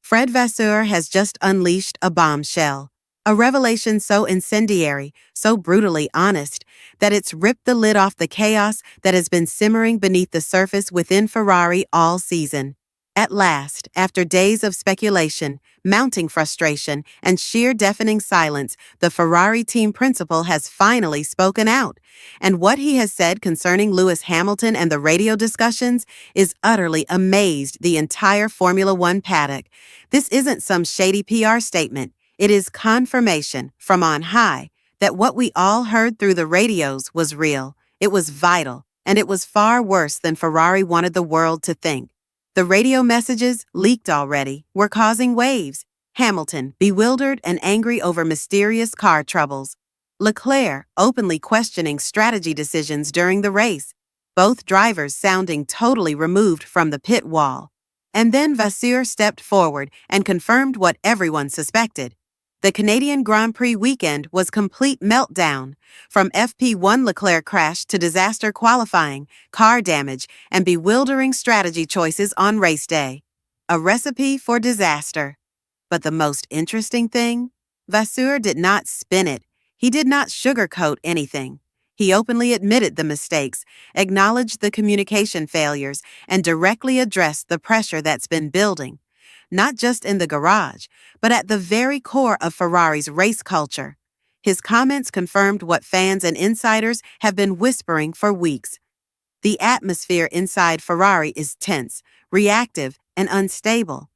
Fred Vasseur has just unleashed a bombshell. A revelation so incendiary, so brutally honest, that it's ripped the lid off the chaos that has been simmering beneath the surface within Ferrari all season. At last, after days of speculation, mounting frustration, and sheer deafening silence, the Ferrari team principal has finally spoken out. And what he has said concerning Lewis Hamilton and the radio discussions is utterly amazed the entire Formula One paddock. This isn't some shady PR statement. It is confirmation from on high that what we all heard through the radios was real, it was vital, and it was far worse than Ferrari wanted the world to think. The radio messages, leaked already, were causing waves. Hamilton, bewildered and angry over mysterious car troubles. Leclerc, openly questioning strategy decisions during the race. Both drivers sounding totally removed from the pit wall. And then Vasseur stepped forward and confirmed what everyone suspected. The Canadian Grand Prix weekend was complete meltdown, from FP1 Leclerc crash to disaster qualifying, car damage, and bewildering strategy choices on race day. A recipe for disaster. But the most interesting thing? Vasseur did not spin it. He did not sugarcoat anything. He openly admitted the mistakes, acknowledged the communication failures, and directly addressed the pressure that's been building. Not just in the garage, but at the very core of Ferrari's race culture. His comments confirmed what fans and insiders have been whispering for weeks. The atmosphere inside Ferrari is tense, reactive, and unstable.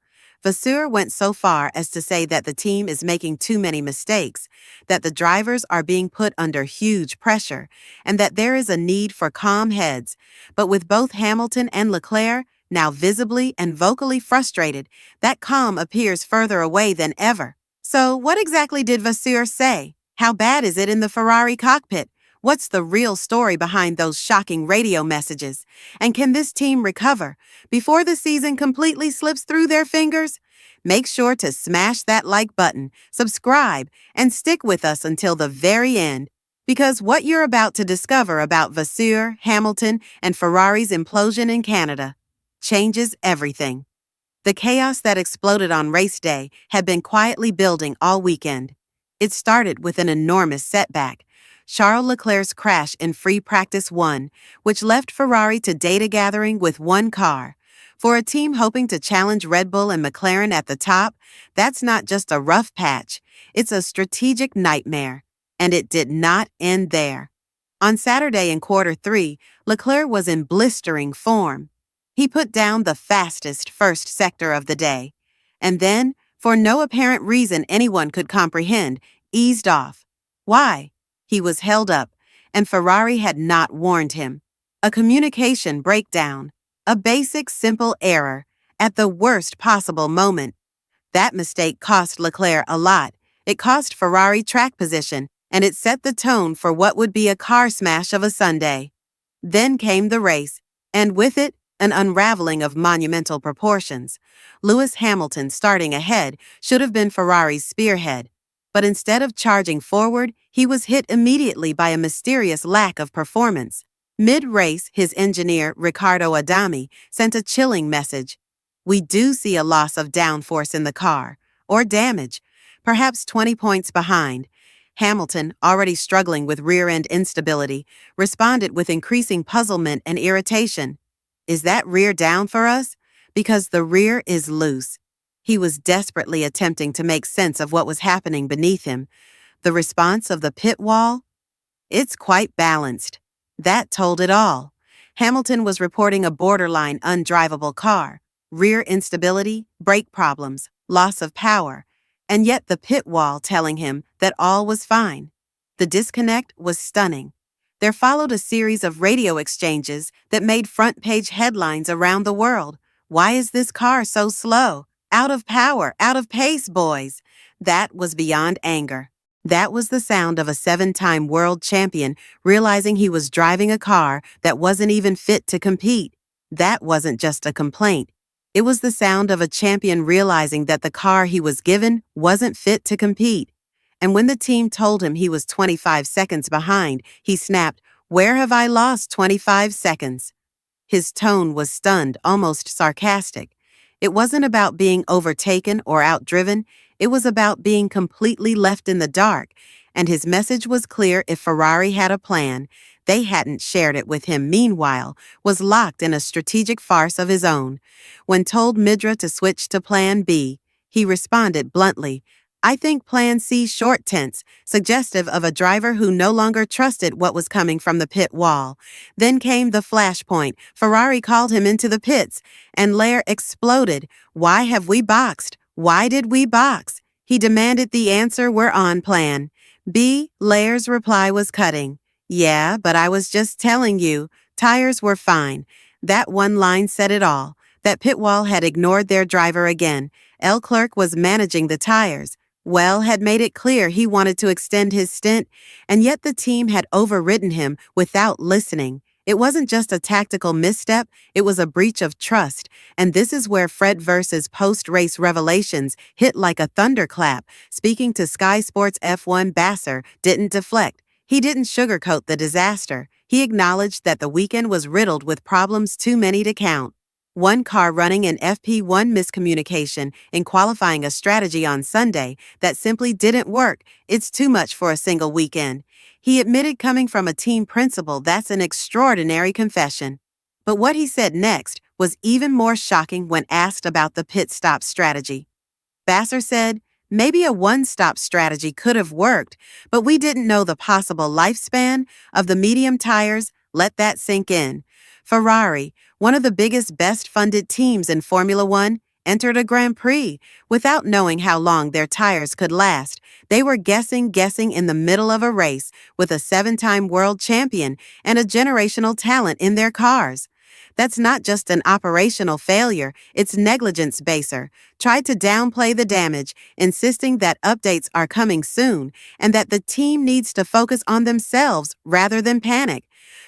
Vasseur went so far as to say that the team is making too many mistakes, that the drivers are being put under huge pressure, and that there is a need for calm heads. But with both Hamilton and Leclerc now visibly and vocally frustrated, that calm appears further away than ever. So what exactly did Vasseur say? How bad is it in the Ferrari cockpit? What's the real story behind those shocking radio messages? And can this team recover before the season completely slips through their fingers? Make sure to smash that like button, subscribe, and stick with us until the very end, because what you're about to discover about Vasseur, Hamilton, and Ferrari's implosion in Canada changes everything. The chaos that exploded on race day had been quietly building all weekend. It started with an enormous setback. Charles Leclerc's crash in free practice 1, which left Ferrari to data gathering with one car. For a team hoping to challenge Red Bull and McLaren at the top, that's not just a rough patch, it's a strategic nightmare. And it did not end there. On Saturday in quarter 3, Leclerc was in blistering form. He put down the fastest first sector of the day, and then, for no apparent reason anyone could comprehend, eased off. Why? He was held up, and Ferrari had not warned him. A communication breakdown. A basic, simple error, at the worst possible moment. That mistake cost Leclerc a lot. It cost Ferrari track position, and it set the tone for what would be a car smash of a Sunday. Then came the race, and with it, an unraveling of monumental proportions. Lewis Hamilton, starting ahead, should have been Ferrari's spearhead. But instead of charging forward, he was hit immediately by a mysterious lack of performance. Mid-race, his engineer, Riccardo Adami, sent a chilling message. We do see a loss of downforce in the car, or damage, perhaps 20 points behind. Hamilton, already struggling with rear-end instability, responded with increasing puzzlement and irritation. Is that rear down for us? Because the rear is loose. He was desperately attempting to make sense of what was happening beneath him. The response of the pit wall? It's quite balanced. That told it all. Hamilton was reporting a borderline undrivable car, rear instability, brake problems, loss of power, and yet the pit wall telling him that all was fine. The disconnect was stunning. There followed a series of radio exchanges that made front-page headlines around the world. Why is this car so slow? Out of power, out of pace, boys. That was beyond anger. That was the sound of a 7-time world champion realizing he was driving a car that wasn't even fit to compete. That wasn't just a complaint. It was the sound of a champion realizing that the car he was given wasn't fit to compete. And when the team told him he was 25 seconds behind, he snapped, "Where have I lost 25 seconds?" His tone was stunned, almost sarcastic. It wasn't about being overtaken or outdriven, it was about being completely left in the dark, and his message was clear: if Ferrari had a plan, they hadn't shared it with him. Meanwhile, was locked in a strategic farce of his own. When told Midra to switch to Plan B, he responded bluntly, "I think Plan C," short tense, suggestive of a driver who no longer trusted what was coming from the pit wall. Then came the flashpoint. Ferrari called him into the pits, and Leclerc exploded. "Why have we boxed? Why did we box?" He demanded the answer. "We're on Plan B." Leclerc's reply was cutting. "Yeah, but I was just telling you, tires were fine." That one line said it all. That pit wall had ignored their driver again. Leclerc was managing the tires. Well, had made it clear he wanted to extend his stint, and yet the team had overridden him without listening. It wasn't just a tactical misstep, it was a breach of trust, and this is where Fred Verse's post-race revelations hit like a thunderclap. Speaking to Sky Sports F1, Vasseur didn't deflect. He didn't sugarcoat the disaster. He acknowledged that the weekend was riddled with problems too many to count. One car running in FP1, miscommunication in qualifying, a strategy on Sunday that simply didn't work. It's too much for a single weekend. He admitted, coming from a team principal, that's an extraordinary confession. But what he said next was even more shocking when asked about the pit stop strategy. Vasseur said, "Maybe a one-stop strategy could have worked, but we didn't know the possible lifespan of the medium tires." Let that sink in. Ferrari, one of the biggest, best-funded teams in Formula One, entered a Grand Prix without knowing how long their tires could last. They were guessing in the middle of a race with a 7-time world champion and a generational talent in their cars. That's not just an operational failure, it's negligence. Vasseur tried to downplay the damage, insisting that updates are coming soon and that the team needs to focus on themselves rather than panic.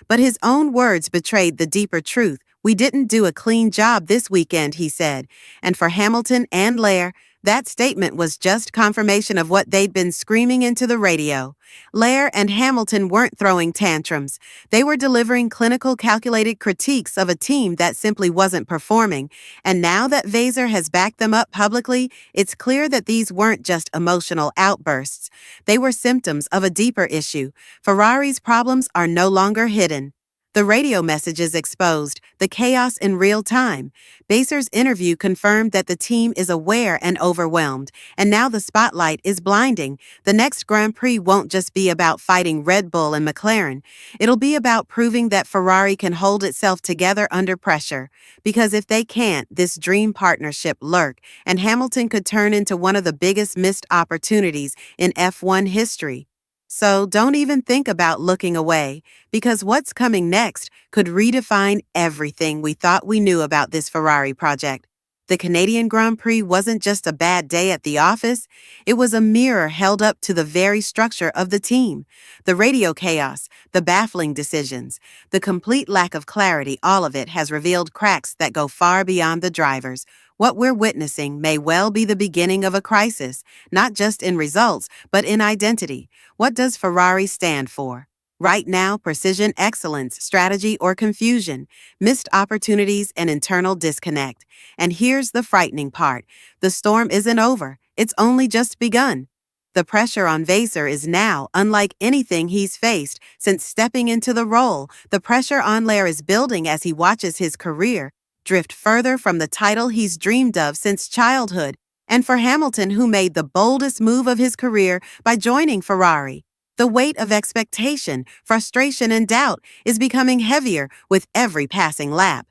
But his own words betrayed the deeper truth. "We didn't do a clean job this weekend," he said. And for Hamilton and Leclerc, that statement was just confirmation of what they'd been screaming into the radio. Leclerc and Hamilton weren't throwing tantrums. They were delivering clinical, calculated critiques of a team that simply wasn't performing. And now that Vasseur has backed them up publicly, it's clear that these weren't just emotional outbursts. They were symptoms of a deeper issue. Ferrari's problems are no longer hidden. The radio messages exposed the chaos in real time. Vasseur's interview confirmed that the team is aware and overwhelmed, and now the spotlight is blinding. The next Grand Prix won't just be about fighting Red Bull and McLaren. It'll be about proving that Ferrari can hold itself together under pressure. Because if they can't, this dream partnership lurk, and Hamilton could turn into one of the biggest missed opportunities in F1 history. So don't even think about looking away, because what's coming next could redefine everything we thought we knew about this Ferrari project. The Canadian Grand Prix wasn't just a bad day at the office, it was a mirror held up to the very structure of the team. The radio chaos, the baffling decisions, the complete lack of clarity, all of it has revealed cracks that go far beyond the drivers. What we're witnessing may well be the beginning of a crisis, not just in results, but in identity. What does Ferrari stand for? Right now, precision, excellence, strategy, or confusion, missed opportunities, and internal disconnect. And here's the frightening part. The storm isn't over. It's only just begun. The pressure on Vasseur is now unlike anything he's faced since stepping into the role. The pressure on Leclerc is building as he watches his career drift further from the title he's dreamed of since childhood. And for Hamilton, who made the boldest move of his career by joining Ferrari, the weight of expectation, frustration, and doubt is becoming heavier with every passing lap.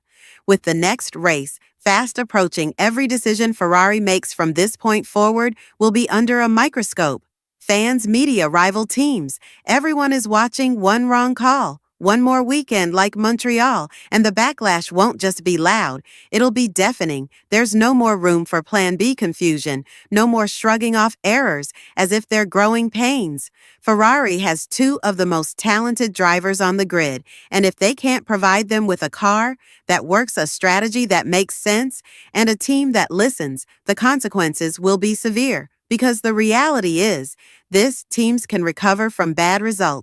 With the next race fast approaching, every decision Ferrari makes from this point forward will be under a microscope. Fans, media, rival teams, everyone is watching. One wrong call, one more weekend like Montreal, and the backlash won't just be loud, it'll be deafening. There's no more room for Plan B confusion, no more shrugging off errors as if they're growing pains. Ferrari has two of the most talented drivers on the grid, and if they can't provide them with a car that works, a strategy that makes sense, and a team that listens, the consequences will be severe. Because the reality is, this teams can recover from bad results.